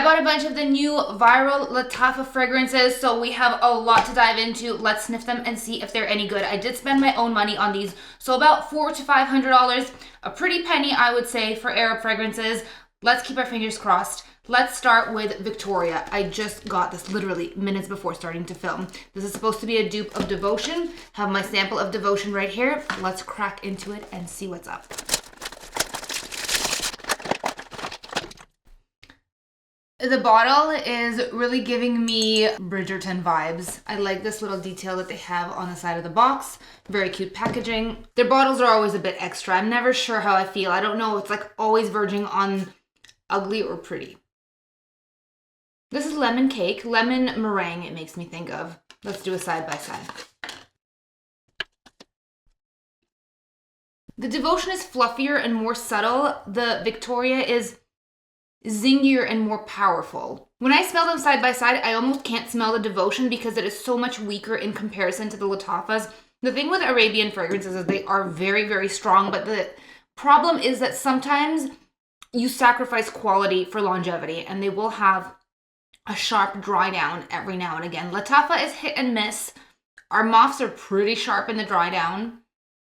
I bought a bunch of the new viral Lattafa fragrances, so we have a lot to dive into. Let's sniff them and see if they're any good. I did spend my own money on these, so about $400 to $500. A pretty penny, I would say, for Arab fragrances. Let's keep our fingers crossed. Let's start with Victoria. I just got this literally minutes before starting to film. This is supposed to be a dupe of Devotion. Have my sample of Devotion right here. Let's crack into it and see what's up. The bottle is really giving me Bridgerton vibes. I like this little detail that they have on the side of the box. Very cute packaging. Their bottles are always a bit extra. I'm never sure how I feel. I don't know. It's like always verging on ugly or pretty. This is lemon cake, lemon meringue it makes me think of. Let's do a side by side. The Devotion is fluffier and more subtle. The Victoria is zingier and more powerful. When I smell them side by side, I almost can't smell the Devotion because it is so much weaker in comparison to the Lattafas. The thing with Arabian fragrances is they are very, very strong, but the problem is that sometimes you sacrifice quality for longevity, and they will have a sharp dry down every now and again. Lattafa is hit and miss. Our moths are pretty sharp in the dry down.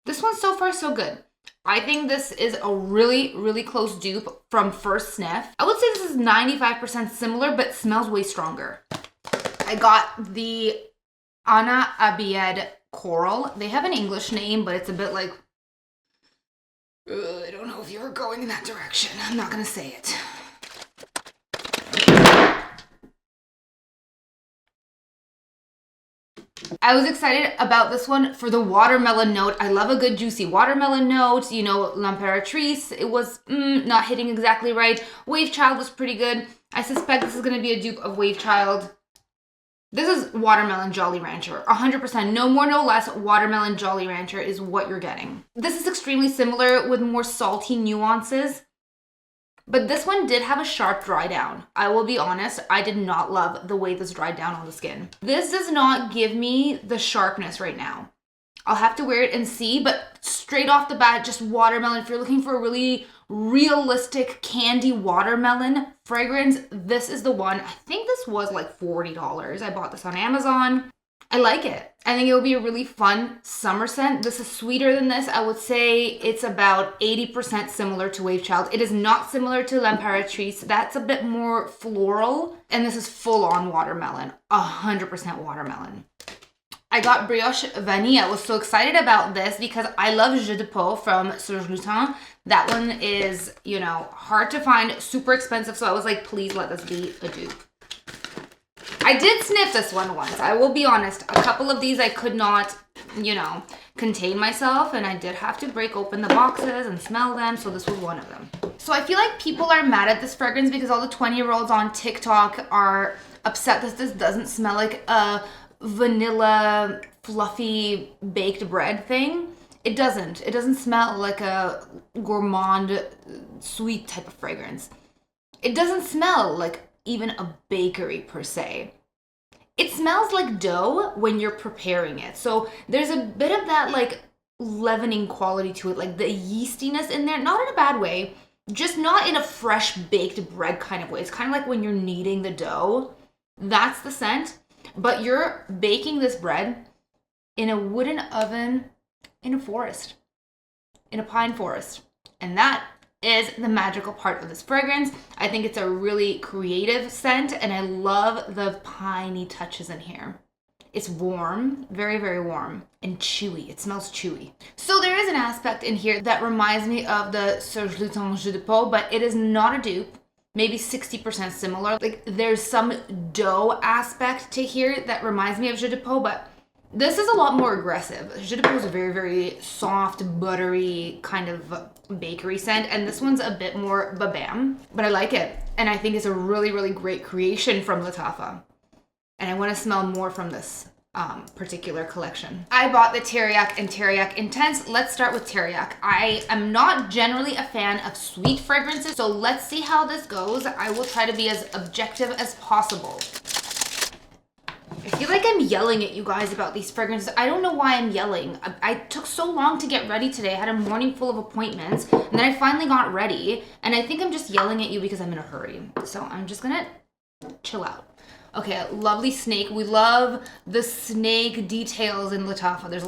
This one so far so good. I think this is a really, really close dupe from first sniff. I would say this is 95% similar, but smells way stronger. I got the Ana Abed Coral. They have an English name, but it's a bit like, I don't know if you're going in that direction. I'm not gonna say it. I was excited about this one for the watermelon note. I love a good juicy watermelon note. You know, L'Impératrice, it was not hitting exactly right. Wave Child was pretty good. I suspect this is going to be a dupe of Wave Child. This is Watermelon Jolly Rancher. 100%, no more, no less, Watermelon Jolly Rancher is what you're getting. This is extremely similar with more salty nuances. But this one did have a sharp dry down. I will be honest, I did not love the way this dried down on the skin. This does not give me the sharpness right now. I'll have to wear it and see, but straight off the bat, just watermelon. If you're looking for a really realistic candy watermelon fragrance, this is the one. I think this was like $40. I bought this on Amazon. I like it. I think it will be a really fun summer scent. This is sweeter than this. I would say it's about 80% similar to Wave Child. It is not similar to L'Impératrice. That's a bit more floral. And this is full on watermelon. 100% watermelon. I got Brioche Vanille. I was so excited about this because I love Jeu de Peau from Sur Glutin. That one is, you know, hard to find, super expensive. So I was like, please let this be a dupe. I did sniff this one once. I will be honest. A couple of these I could not, you know, contain myself, and I did have to break open the boxes and smell them, so this was one of them. So I feel like people are mad at this fragrance because all the 20-year-olds on TikTok are upset that this doesn't smell like a vanilla fluffy baked bread thing. It doesn't. It doesn't smell like a gourmand sweet type of fragrance. It doesn't smell like even a bakery per se. It smells like dough when you're preparing it. So there's a bit of that like leavening quality to it, like the yeastiness in there, not in a bad way, just not in a fresh baked bread kind of way. It's kind of like when you're kneading the dough. That's the scent, but you're baking this bread in a wooden oven in a forest, in a pine forest. And that is the magical part of this fragrance. I think it's a really creative scent, and I love the piney touches in here. It's warm, very, very warm, and chewy. It smells chewy. So there is an aspect in here that reminds me of the Sur Glutin Jeu de Peau, but it is not a dupe. Maybe 60% similar. Like there's some dough aspect to here that reminds me of Jeu de Peau, but this is a lot more aggressive. Jeu de Peau is a very, very soft, buttery kind of bakery scent, and this one's a bit more babam, but I like it. And I think it's a really, really great creation from Lattafa. And I want to smell more from this particular collection. I bought the Terak and Terak Intense. Let's start with Terak. I am not generally a fan of sweet fragrances, so let's see how this goes. I will try to be as objective as possible. I I feel like I'm yelling at you guys about these fragrances. I don't know why I'm yelling. I took so long to get ready today. I had a morning full of appointments, and then I finally got ready, and I think I'm just yelling at you because I'm in a hurry. So I'm just gonna chill out. Okay, lovely snake. We love the snake details in Lattafa. There's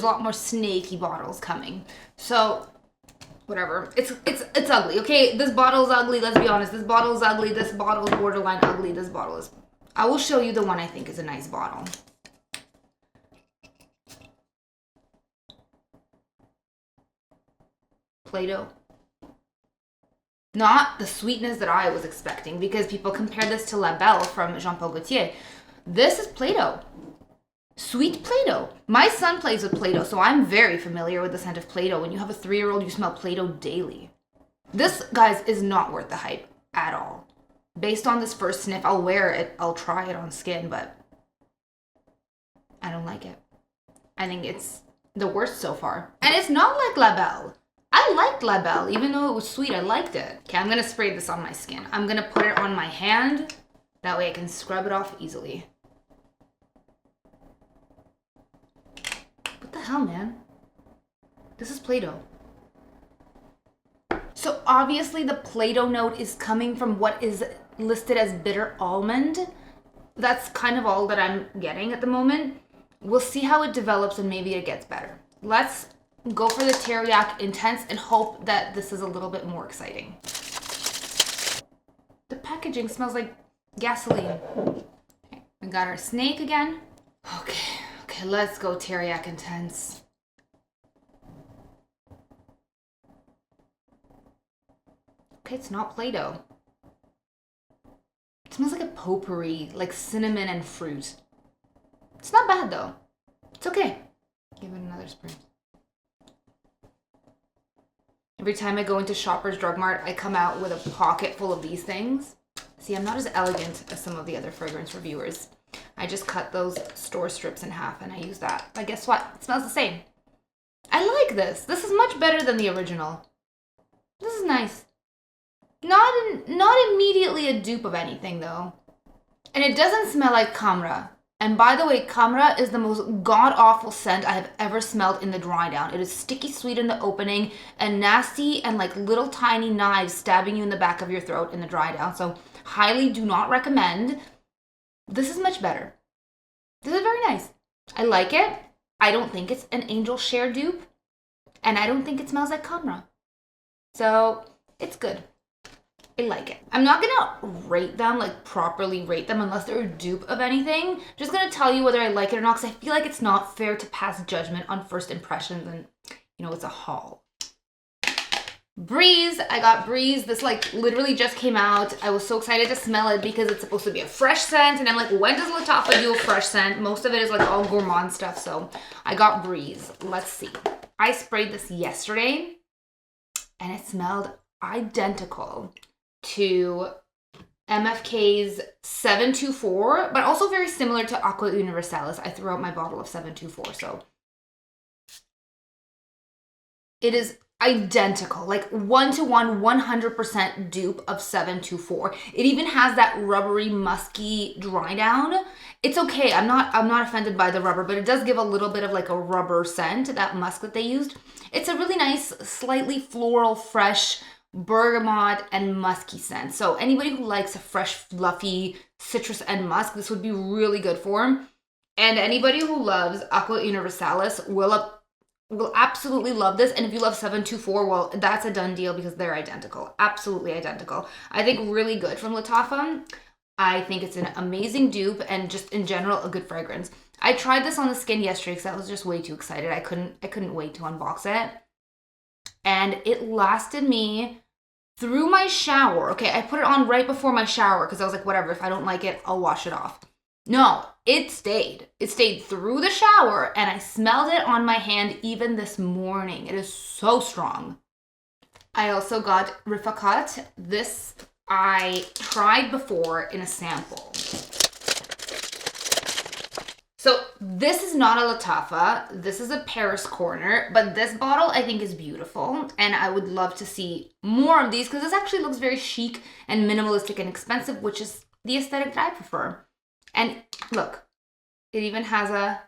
a lot more snaky bottles coming. So whatever. It's ugly. Okay, this bottle is ugly. Let's be honest. This bottle is ugly. This bottle is borderline ugly. This bottle is. I will show you the one I think is a nice bottle. Play-Doh. Not the sweetness that I was expecting, because people compare this to La Belle from Jean Paul Gaultier. This is Play-Doh. Sweet Play-Doh. My son plays with Play-Doh, so I'm very familiar with the scent of Play-Doh. When you have a 3-year-old, you smell Play-Doh daily. This, guys, is not worth the hype at all. Based on this first sniff, I'll wear it, I'll try it on skin, but I don't like it. I think it's the worst so far. And it's not like La Belle. I liked La Belle, even though it was sweet, I liked it. Okay, I'm gonna spray this on my skin. I'm gonna put it on my hand, that way I can scrub it off easily. What the hell, man? This is Play-Doh. So obviously the Play-Doh note is coming from what is listed as bitter almond. That's kind of all that I'm getting at the moment. We'll see how it develops and maybe it gets better. Let's go for the Terak Intense and hope that this is a little bit more exciting. The packaging smells like gasoline. Okay, we got our snake again. Okay, let's go Terak Intense. Okay, it's not Play-Doh. It smells like a potpourri, like cinnamon and fruit. It's not bad though. It's okay. Give it another spray. Every time I go into Shoppers Drug Mart, I come out with a pocket full of these things. See, I'm not as elegant as some of the other fragrance reviewers. I just cut those store strips in half and I use that. But guess what? It smells the same. I like this. This is much better than the original. This is nice. Not immediately a dupe of anything though. And it doesn't smell like Camra. And by the way, Camra is the most god-awful scent I have ever smelled in the dry down. It is sticky sweet in the opening and nasty and like little tiny knives stabbing you in the back of your throat in the dry down. So highly do not recommend. This is much better. This is very nice. I like it. I don't think it's an Angel Share dupe. And I don't think it smells like Camra. So it's good. I like it. I'm not gonna rate them, like properly rate them unless they're a dupe of anything. Just gonna tell you whether I like it or not because I feel like it's not fair to pass judgment on first impressions and, you know, it's a haul. Breeze. I got Breeze. This like literally just came out. I was so excited to smell it because it's supposed to be a fresh scent and I'm like, when does Lattafa do a fresh scent? Most of it is like all gourmand stuff, so I got Breeze. Let's see. I sprayed this yesterday and it smelled identical to MFK's 724, but also very similar to Aqua Universalis. I threw out my bottle of 724, so it is identical, like 1-to-1, 100% dupe of 724. It even has that rubbery, musky dry down. It's okay. I'm not offended by the rubber, but it does give a little bit of like a rubber scent, that musk that they used. It's a really nice, slightly floral, fresh bergamot and musky scent. So anybody who likes a fresh, fluffy citrus and musk, this would be really good for. And anybody who loves Aqua Universalis will absolutely love this. And if you love 724, well, that's a done deal because they're identical. Absolutely identical. I think really good from Lattafa. I think it's an amazing dupe and just in general a good fragrance. I tried this on the skin yesterday because I was just way too excited. I couldn't wait to unbox it. And it lasted me through my shower. Okay, I put it on right before my shower because I was like, whatever, if I don't like it, I'll wash it off. No, it stayed. It stayed through the shower and I smelled it on my hand even this morning. It is so strong. I also got Rifakat. This I tried before in a sample. So this is not a Lattafa. This is a Paris Corner, but this bottle I think is beautiful and I would love to see more of these because this actually looks very chic and minimalistic and expensive, which is the aesthetic that I prefer. And look, It even has a,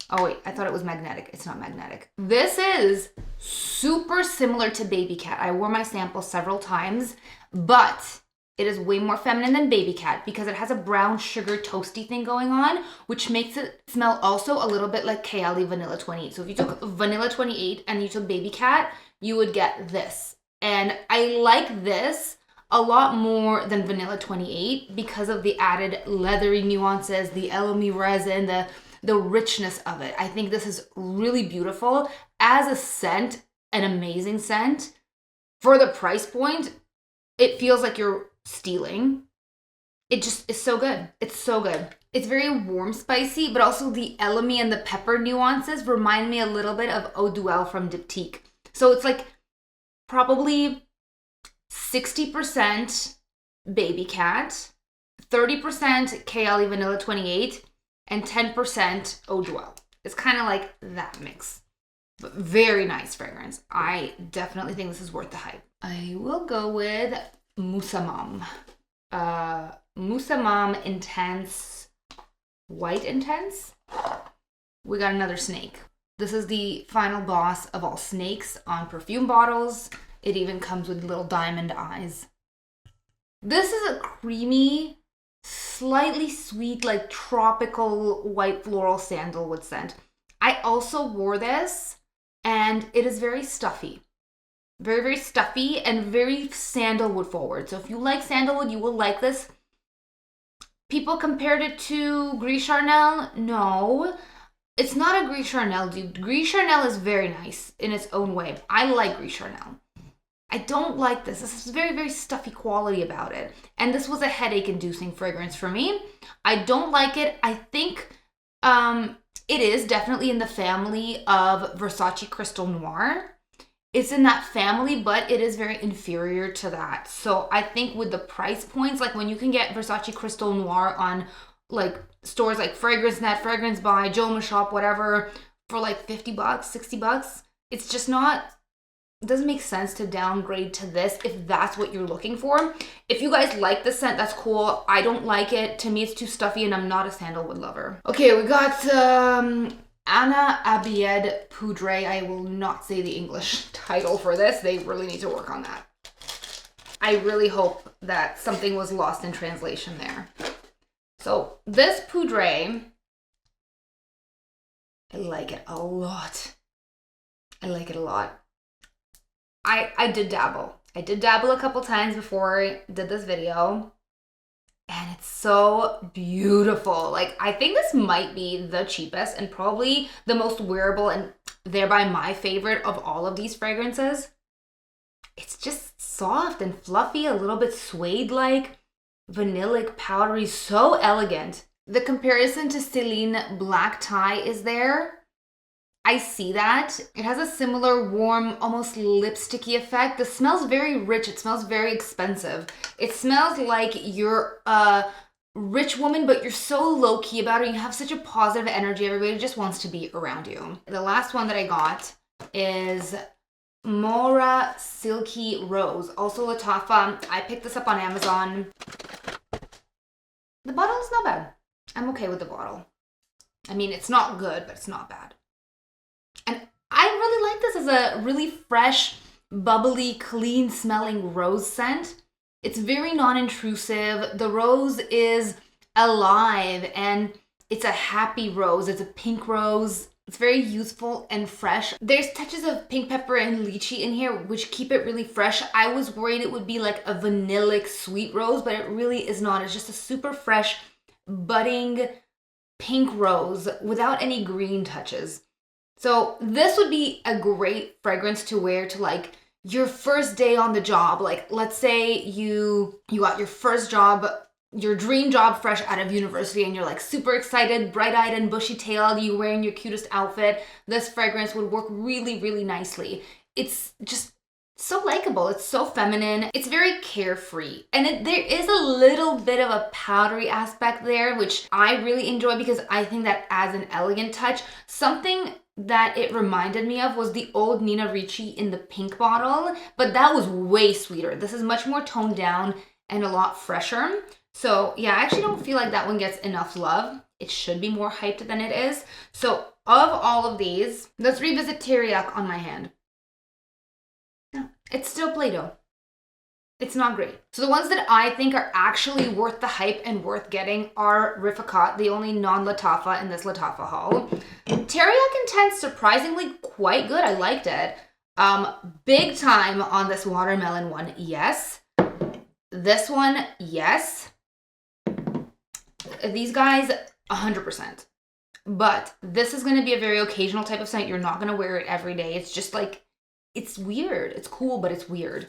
oh wait, I thought it was magnetic. It's not magnetic. This is super similar to Baby Cat. I wore my sample several times, but it is way more feminine than Baby Cat because it has a brown sugar toasty thing going on, which makes it smell also a little bit like Kayali Vanilla 28. So if you took Vanilla 28 and you took Baby Cat, you would get this. And I like this a lot more than Vanilla 28 because of the added leathery nuances, the elemi resin, the richness of it. I think this is really beautiful. As a scent, an amazing scent. For the price point, it feels like you're stealing. It just is so good. It's so good. It's very warm spicy, but also the elemi and the pepper nuances remind me a little bit of Eau Duelle from Diptyque. So it's like probably 60% Baby Cat, 30% Kayali Vanilla 28, and 10% Eau Duelle. It's kind of like that mix. But very nice fragrance. I definitely think this is worth the hype. I will go with Musamam. Musamam Intense, White Intense. We got another snake. This is the final boss of all snakes on perfume bottles. It even comes with little diamond eyes. This is a creamy, slightly sweet, like tropical white floral sandalwood scent. I also wore this and it is very stuffy. Very, very stuffy and very sandalwood forward. So if you like sandalwood, you will like this. People compared it to Gris Charnel. No, it's not a Gris Charnel dude. Gris Charnel is very nice in its own way. I like Gris Charnel. I don't like this. This is very, very stuffy quality about it. And this was a headache-inducing fragrance for me. I don't like it. I think it is definitely in the family of Versace Crystal Noir. It's in that family, but it is very inferior to that. So I think with the price points, like when you can get Versace Crystal Noir on like stores like Fragrance Net, Fragrance Buy, Joma Shop, whatever, for like $50, $60, it's just not, it doesn't make sense to downgrade to this if that's what you're looking for. If you guys like the scent, that's cool. I don't like it. To me, it's too stuffy and I'm not a sandalwood lover. Okay, we got Anna Abed Pudre. I will not say the English title for this. They really need to work on that. I really hope that something was lost in translation there. So this Pudre, I like it a lot. I like it a lot. I did dabble. I did dabble a couple times before I did this video. And it's so beautiful. Like, I think this might be the cheapest and probably the most wearable and thereby my favorite of all of these fragrances. It's just soft and fluffy, a little bit suede-like, vanillic, powdery, so elegant. The comparison to Celine Black Tie is there. I see that. It has a similar warm, almost lipsticky effect. The smell's very rich. It smells very expensive. It smells like you're a rich woman, but you're so low-key about it. You have such a positive energy. Everybody just wants to be around you. The last one that I got is Mora Silky Rose, also Latafa. I picked this up on Amazon. The bottle is not bad. I'm okay with the bottle. I mean, it's not good, but it's not bad. And I really like this as a really fresh, bubbly, clean smelling rose scent. It's very non-intrusive. The rose is alive and it's a happy rose. It's a pink rose. It's very youthful and fresh. There's touches of pink pepper and lychee in here, which keep it really fresh. I was worried it would be like a vanillic sweet rose, but it really is not. It's just a super fresh, budding pink rose without any green touches. So this would be a great fragrance to wear to like your first day on the job. Like, let's say you got your first job, your dream job fresh out of university, and you're like super excited, bright-eyed and bushy-tailed, you wearing your cutest outfit. This fragrance would work really, really nicely. It's just so likable. It's so feminine. It's very carefree. And there is a little bit of a powdery aspect there, which I really enjoy because I think that adds an elegant touch. Something that it reminded me of was the old Nina Ricci in the pink bottle, but that was way sweeter. This is much more toned down and a lot fresher. So yeah, I actually don't feel like that one gets enough love. it should be more hyped than it is. So of all of these, let's revisit Terak on my hand. No, it's still Play-Doh. It's not great. So the ones that I think are actually worth the hype and worth getting are Rifakat, the only non-Latafa in this Latafa haul. Terak Intense, surprisingly quite good. I liked it. Big time on this watermelon one, yes. This one, yes. These guys, 100%. But this is going to be a very occasional type of scent. You're not going to wear it every day. It's just like, it's weird. It's cool, but it's weird.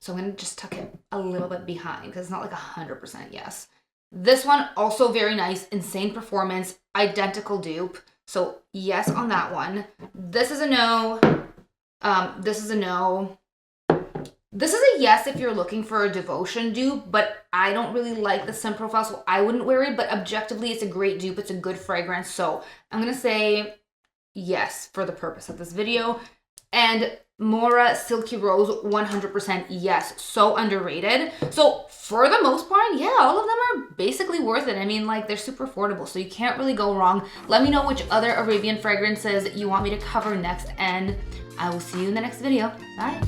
So I'm going to just tuck it a little bit behind because it's not like 100% yes. This one, also very nice. Insane performance. Identical dupe. So yes on that one. This is a no. This is a no. This is a yes if you're looking for a devotion dupe, but I don't really like the scent profile, so I wouldn't wear it. But objectively, it's a great dupe. It's a good fragrance. So I'm going to say yes for the purpose of this video. And Mora Silky Rose, 100% yes. So underrated. So for the most part, yeah, all of them are basically worth it. I mean, like, they're super affordable, so you can't really go wrong. Let me know which other Arabian fragrances you want me to cover next, and I will see you in the next video. Bye.